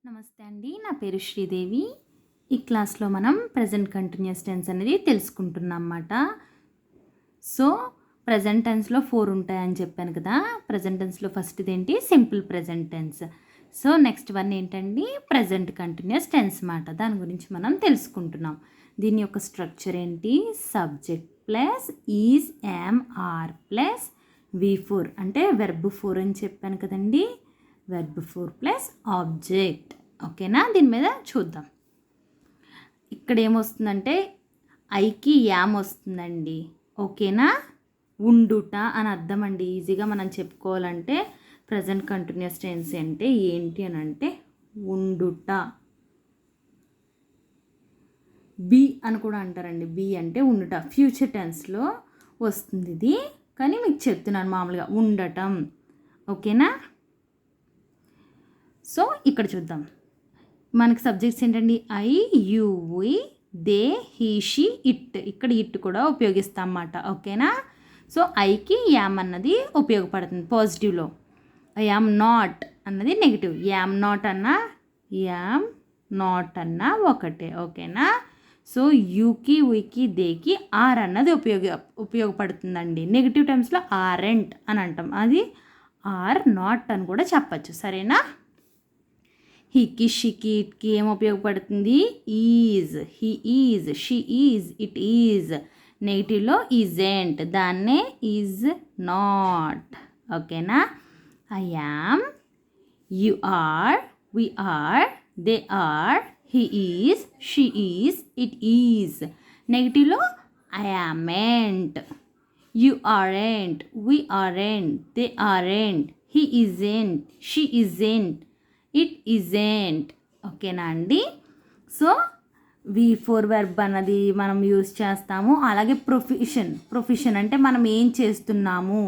నమస్తే అండి. నా పేరు శ్రీదేవి. ఈ క్లాస్లో మనం ప్రెజెంట్ కంటిన్యూస్ టెన్స్ అనేది తెలుసుకుంటున్నాం అన్నమాట. సో ప్రెజెంట్ టెన్స్లో 4 ఉంటాయని చెప్పాను కదా. ప్రెజెంట్ టెన్స్లో ఫస్ట్ది ఏంటి? Simple present tense. So next one ఏంటండి? ప్రెజెంట్ కంటిన్యూస్ టెన్స్ మాట. దాని గురించి మనం తెలుసుకుంటున్నాం. దీని యొక్క స్ట్రక్చర్ ఏంటి? Subject plus is, am, are plus V4 అంటే వెర్బ్ 4 అని చెప్పాను కదండి. Verb 4 plus object. ఓకేనా? దీని మీద చూద్దాం. ఇక్కడ ఏమొస్తుందంటే ఐకి యామ్ వస్తుందండి. ఓకేనా? ఉండుట అని అర్థం అండి. ఈజీగా మనం చెప్పుకోవాలంటే ప్రజెంట్ కంటిన్యూస్ టెన్స్ అంటే ఏంటి అని అంటే ఉండుట. బి అని కూడా అంటారండి. బి అంటే ఉండుట. ఫ్యూచర్ టెన్స్లో వస్తుంది ఇది, కానీ మీకు చెప్తున్నాను మామూలుగా ఉండటం. ఓకేనా? సో ఇక్కడ చూద్దాం. మనకి సబ్జెక్ట్స్ ఏంటండి? I, you, we, they, he, she, it. ఇక్కడ ఇట్ కూడా ఉపయోగిస్తాం అన్నమాట. ఓకేనా? సో ఐకి యామ్ అన్నది ఉపయోగపడుతుంది పాజిటివ్లో. యామ్ నాట్ అన్నది నెగిటివ్. యామ్ నాట్ అన్నా యామ్ నాట్ అన్నా ఒకటే. ఓకేనా? సో యూకి, వికి, దేకి ఆర్ అన్నది ఉపయోగపడుతుందండి. నెగిటివ్ టైమ్స్లో ఆరెంట్ అని అంటాం. అది ఆర్ నాట్ అని కూడా చెప్పచ్చు. సరేనా? హీకి, షీకి, ఇట్కి ఏం ఉపయోగపడుతుంది? Is. He is, she is, it is. నెగిటివ్లో ఈజెంట్, దాన్నే ఈజ్ నాట్. ఓకేనా? I am, you are, we are, they are, he is, she is, it is. నెగిటివ్లో I amn't, you aren't, we aren't, they aren't, he isn't, she isn't, it isn't. ఓకేనా అండి? So V4 verb అన్నది మనం use చేస్తాము. అలాగే profession అంటే మనం ఏం చేస్తున్నాము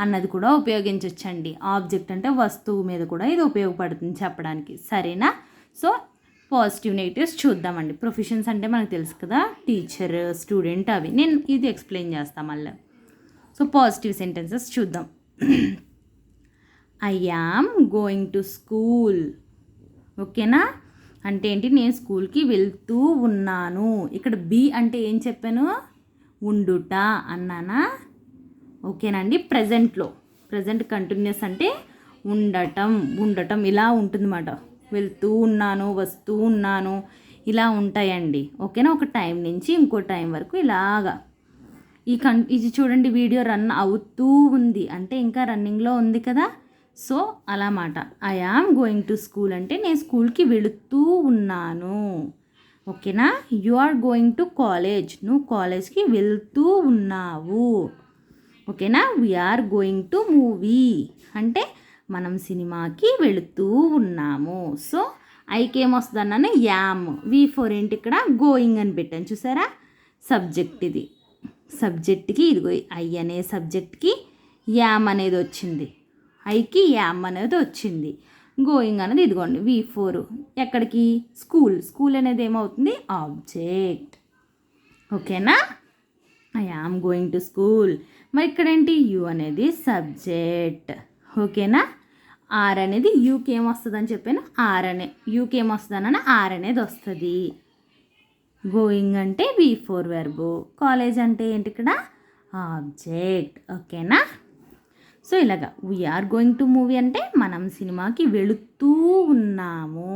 అన్నది కూడా ఉపయోగించవచ్చండి. ఆబ్జెక్ట్ అంటే వస్తువు మీద కూడా ఇది ఉపయోగపడుతుంది చెప్పడానికి. సరేనా? సో పాజిటివ్ నెగిటివ్స్ చూద్దామండి. ప్రొఫెషన్స్ అంటే మనకు తెలుసు కదా, టీచర్, స్టూడెంట్, అవి. నేను ఇది ఎక్స్ప్లెయిన్ చేస్తాను మళ్ళీ. సో పాజిటివ్ సెంటెన్సెస్ చూద్దాం. I am going to school. ఓకేనా? అంటే ఏంటి? నేను స్కూల్కి వెళ్తూ ఉన్నాను. ఇక్కడ బి అంటే ఏం చెప్పాను? ఉండుట అన్నానా? ఓకేనండి. ప్రజెంట్ కంటిన్యూస్ అంటే ఉండటం ఇలా ఉంటుందన్నమాట. వెళ్తూ ఉన్నాను, వస్తూ ఉన్నాను, ఇలా ఉంటాయండి. ఓకేనా? ఒక టైం నుంచి ఇంకో టైం వరకు ఇలాగా. ఇది చూడండి, వీడియో రన్ అవుతూ ఉంది అంటే ఇంకా రన్నింగ్లో ఉంది కదా. సో అలా మాట. I am going to school అంటే నేను స్కూల్కి వెళుతూ ఉన్నాను. ఓకేనా? You are going to college, నువ్వు కాలేజ్కి వెళ్తూ ఉన్నావు. ఓకేనా? వీఆర్ గోయింగ్ టు మూవీ అంటే మనం సినిమాకి వెళుతూ ఉన్నాము. సో ఐకి ఏమొస్తుంది అన్నాను? యామ్. V4 ఏంటి? ఇక్కడ గోయింగ్ అని పెట్టాను చూసారా? సబ్జెక్ట్ ఇది. సబ్జెక్ట్కి ఇదిగో ఐ అనే సబ్జెక్ట్కి యామ్ అనేది వచ్చింది. ఐకి యామ్ అనేది వచ్చింది. గోయింగ్ అనేది ఇదిగోండి V4. ఎక్కడికి? స్కూల్ అనేది ఏమవుతుంది? ఆబ్జెక్ట్. ఓకేనా? I am going to school. మరి ఇక్కడ ఏంటి? యు అనేది సబ్జెక్ట్. ఓకేనా? ఆర్ అనేది యూకి ఏమొస్తుంది అని చెప్పాను? యూకి ఏమొస్తుంది అన్న ఆర్ అనేది వస్తుంది. గోయింగ్ అంటే V4 వెర్బు. కాలేజ్ అంటే ఏంటి? ఇక్కడ ఆబ్జెక్ట్. ఓకేనా? సో ఇలాగా వీఆర్ గోయింగ్ టు మూవీ అంటే మనం సినిమాకి వెళుతూ ఉన్నాము.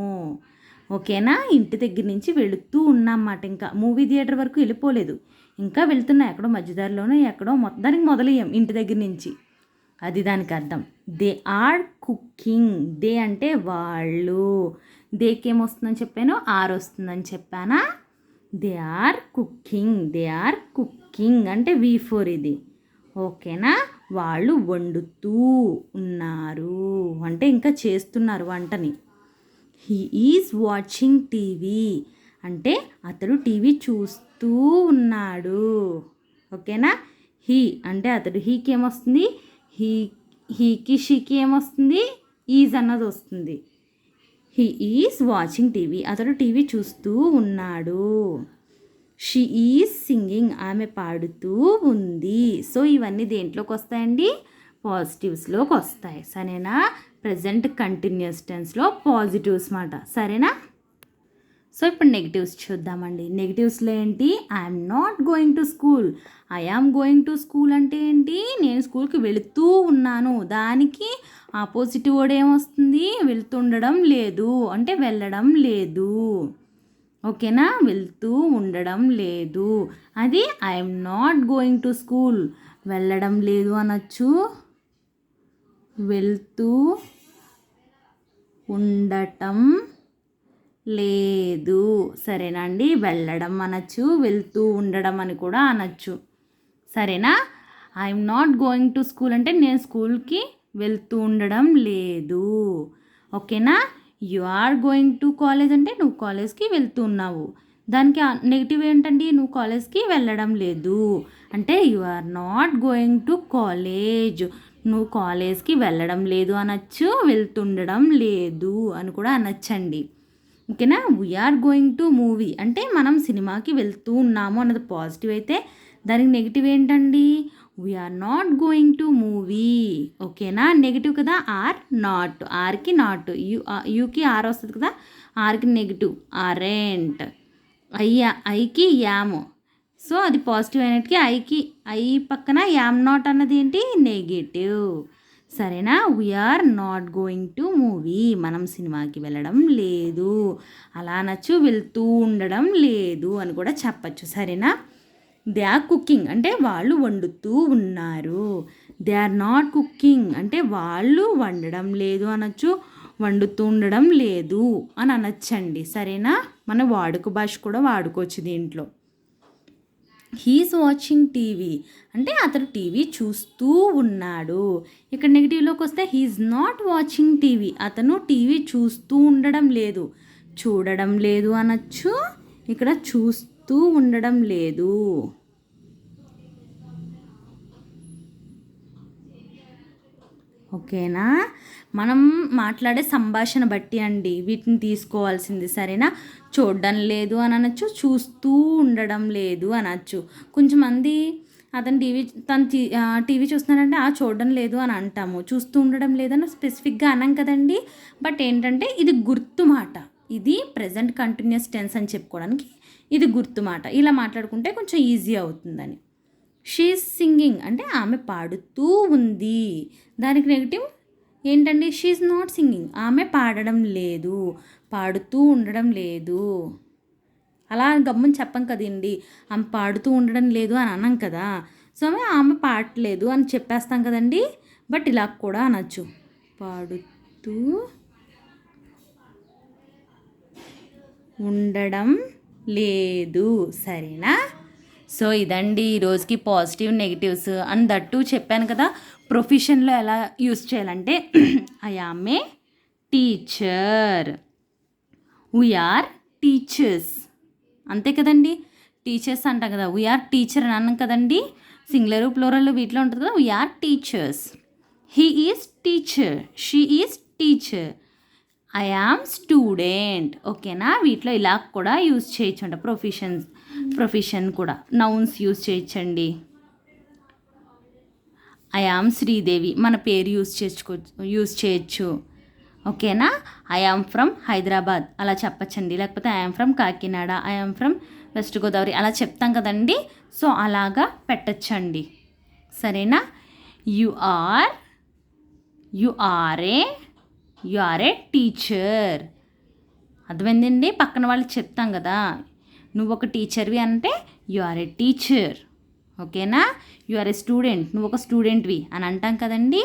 ఓకేనా? ఇంటి దగ్గర నుంచి వెళుతూ ఉన్నామన్నమాట. ఇంకా మూవీ థియేటర్ వరకు వెళ్ళిపోలేదు, ఇంకా వెళ్తున్నా. ఎక్కడో మధ్యదారిలోనే ఎక్కడో మొత్తానికి మొదలయ్యాం ఇంటి దగ్గర నుంచి. అది దానికి అర్థం. They are cooking. దే అంటే వాళ్ళు. దేకి ఏమొస్తుందని చెప్పాను? ఆర్ వస్తుందని చెప్పానా? దే ఆర్ కుకింగ్ అంటే V4 ఇది. ఓకేనా? వాళ్ళు వండుతూ ఉన్నారు అంటే ఇంకా చేస్తున్నారు వంటని. హీ ఈజ్ వాచింగ్ టీవీ అంటే అతడు టీవీ చూస్తూ ఉన్నాడు. ఓకేనా? హీ అంటే అతడు. హీకి ఏమొస్తుంది? హీకి, షీకి ఏమొస్తుంది? ఈజ్ అన్నది వస్తుంది. హీ ఈజ్ వాచింగ్ టీవీ, అతడు టీవీ చూస్తూ ఉన్నాడు. షీ ఈజ్ సింగింగ్, ఆమె పాడుతూ ఉంది. సో ఇవన్నీ దేంట్లోకి వస్తాయండి? పాజిటివ్స్లోకి వస్తాయి. సరేనా? ప్రెజెంట్ కంటిన్యూస్ టెన్స్లో పాజిటివ్స్ మాట. సరేనా? సో ఇప్పుడు నెగిటివ్స్ చూద్దామండి. నెగిటివ్స్లో ఏంటి? I'm not going to school. I am going to school అంటే ఏంటి? నేను స్కూల్కి వెళుతూ ఉన్నాను. దానికి ఆపోజిట్ వర్డ్ ఏమొస్తుంది? వెళ్తుండడం లేదు అంటే వెళ్ళడం లేదు. ఓకేనా? వెళ్తూ ఉండడం లేదు. అది I'm not going to school. వెళ్ళడం లేదు అనొచ్చు, వెళ్తూ ఉండటం లేదు. సరేనా అండి? వెళ్ళడం అనొచ్చు, వెళ్తూ ఉండడం అని కూడా అనొచ్చు. సరేనా? I'm not going to school అంటే నేను స్కూల్కి వెళ్తూ ఉండడం లేదు. ఓకేనా? You are going to college అంటే నువ్వు కాలేజ్కి వెళ్తూ ఉన్నావు. దానికి నెగిటివ్ ఏంటండి? నువ్వు కాలేజ్కి వెళ్ళడం లేదు అంటే you are not going to college. నువ్వు కాలేజ్కి వెళ్ళడం లేదు అనొచ్చు, వెళ్తుండడం లేదు అని కూడా అనొచ్చండి. ఓకేనా? వీఆర్ గోయింగ్ టు మూవీ అంటే మనం సినిమాకి వెళ్తూ ఉన్నాము అన్నది పాజిటివ్ అయితే దానికి నెగిటివ్ ఏంటండి? We are not going to movie. ఓకేనా? నెగిటివ్ కదా, ఆర్ నాట్. ఆర్కి నాట్, యూకి ఆర్ వస్తుంది కదా, ఆర్కి నెగిటివ్ ఆరెంట్. ఐకి యామ్. సో అది పాజిటివ్ అయినట్టుకి ఐ పక్కన యామ్ నాట్ అన్నది ఏంటి? నెగిటివ్. సరేనా? We are not going to movie. మనం సినిమాకి వెళ్ళడం లేదు అలా అనొచ్చు, వెళ్తూ ఉండడం లేదు అని కూడా చెప్పచ్చు. సరేనా? దే ఆర్ కుకింగ్ అంటే వాళ్ళు వండుతూ ఉన్నారు. దే ఆర్ నాట్ కుకింగ్ అంటే వాళ్ళు వండడం లేదు అనొచ్చు, వండుతూ ఉండడం లేదు అని అనొచ్చండి. సరేనా? మన వాడుక భాష కూడా వాడుకోవచ్చు దీంట్లో. హీఈస్ వాచింగ్ టీవీ అంటే అతను టీవీ చూస్తూ ఉన్నాడు. ఇక్కడ నెగిటివ్లోకి వస్తే హీఈస్ నాట్ వాచింగ్ టీవీ. అతను టీవీ చూస్తూ ఉండడం లేదు, చూడడం లేదు అనొచ్చు, ఇక్కడ చూస్తూ ఉండడం లేదు. ఓకేనా? మనం మాట్లాడే సంభాషణ బట్టి అండి వీటిని తీసుకోవాల్సింది. సరేనా? చూడడం లేదు అని అనొచ్చు, చూస్తూ ఉండడం లేదు అనొచ్చు. కొంచెంమంది అతను టీవీ చూస్తున్నాడంటే చూడడం లేదు అని అంటాము, చూస్తూ ఉండడం లేదని స్పెసిఫిక్గా అనం కదండి. బట్ ఏంటంటే ఇది గుర్తు మాట. ఇది ప్రెజెంట్ కంటిన్యూస్ టెన్స్ అని చెప్పుకోవడానికి ఇది గుర్తు మాట. ఇలా మాట్లాడుకుంటే కొంచెం ఈజీ అవుతుందని. షీఈస్ సింగింగ్ అంటే ఆమె పాడుతూ ఉంది. దానికి నెగిటివ్ ఏంటండి? She is not singing. ఆమె పాడడం లేదు, పాడుతూ ఉండడం లేదు. అలా గమ్ముని చెప్పం కదండి, ఆమె పాడుతూ ఉండడం లేదు అని అన్నాం కదా. సో ఆమె పాడలేదు అని చెప్పేస్తాం కదండి. బట్ ఇలా కూడా అనొచ్చు, పాడుతూ ఉండడం లేదు. సరేనా? సో ఇదండి ఈరోజుకి పాజిటివ్ నెగిటివ్స్ అండ్ దట్టు చెప్పాను కదా. ప్రొఫెషన్లో ఎలా యూస్ చేయాలంటే I am a teacher, we are teachers, అంతే కదండి. టీచర్స్ అంటాం కదా, వీఆర్ టీచర్ అని అన్నాం కదండి. సింగులర్ ప్లూరల్ వీటిలో ఉంటుంది కదా, we are teachers. He is teacher, she is teacher, I am student. ఓకేనా? వీటిలో ఇలా కూడా యూజ్ చేయొచ్చు అంట. ప్రొఫెషన్ కూడా నౌన్స్ యూజ్ చేయొచ్చండి. ఐ యామ్ శ్రీదేవి మన పేరు యూజ్ చేయొచ్చు. ఓకేనా? ఐ యామ్ ఫ్రమ్ హైదరాబాద్ అలా చెప్పచ్చండి. లేకపోతే I am from Kakinada, I am from West Godavari అలా చెప్తాం కదండి. సో అలాగా పెట్టచ్చండి. సరేనా? You are a teacher. అర్థమైందండి? పక్కన వాళ్ళకి చెప్తాం కదా, నువ్వు ఒక టీచర్వి అంటే యు ఆర్ ఏ టీచర్. ఓకేనా? యు ఆర్ ఏ స్టూడెంట్, నువ్వు ఒక స్టూడెంట్వి అని అంటాం కదండి.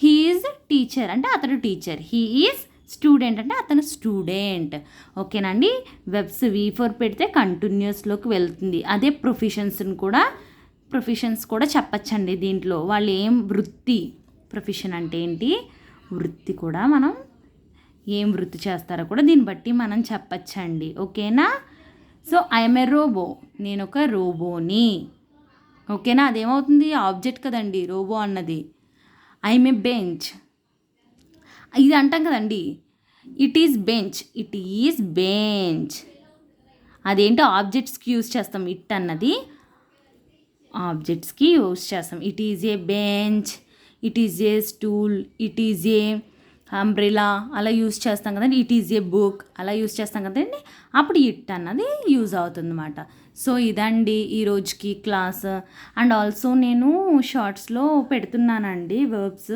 హీ ఈజ్ టీచర్ అంటే అతను టీచర్, హీ ఈజ్ స్టూడెంట్ అంటే అతను స్టూడెంట్. ఓకేనా అండి? వెబ్స్ V4 పెడితే కంటిన్యూస్లోకి వెళ్తుంది. అదే ప్రొఫెషన్స్ కూడా చెప్పచ్చండి దీంట్లో. వాళ్ళు ఏం వృత్తి, ప్రొఫెషన్ అంటే ఏంటి, వృత్తి కూడా మనం ఏం వృత్తి చేస్తారో కూడా దీన్ని బట్టి మనం చెప్పచ్చండి. ఓకేనా? సో ఐఎమ్ ఏ రోబో, నేను ఒక రోబోని. ఓకేనా? అదేమవుతుంది? ఆబ్జెక్ట్ కదండి రోబో అన్నది. ఐఎమ్ ఏ బెంచ్, ఇది అంటాం కదండి, ఇట్ ఈజ్ బెంచ్. అదేంటో ఆబ్జెక్ట్స్కి యూజ్ చేస్తాం. ఇట్ అన్నది ఆబ్జెక్ట్స్కి యూజ్ చేస్తాం. It is a bench, it is a stool, it is a umbrella అలా యూస్ చేస్తాం కదండి, ఇట్ ఈజ్ ఏ బుక్ అలా యూస్ చేస్తాం కదండి, అప్పుడు ఇట్ అన్నది యూజ్ అవుతుంది అనమాట. సో ఇదండి ఈ రోజుకి క్లాస్. అండ్ ఆల్సో నేను షార్ట్స్లో పెడుతున్నానండి వర్బ్స్,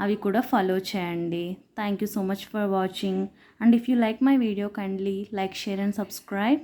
అవి కూడా ఫాలో చేయండి. Thank you so much for watching. And if you like my video kindly like, share and subscribe.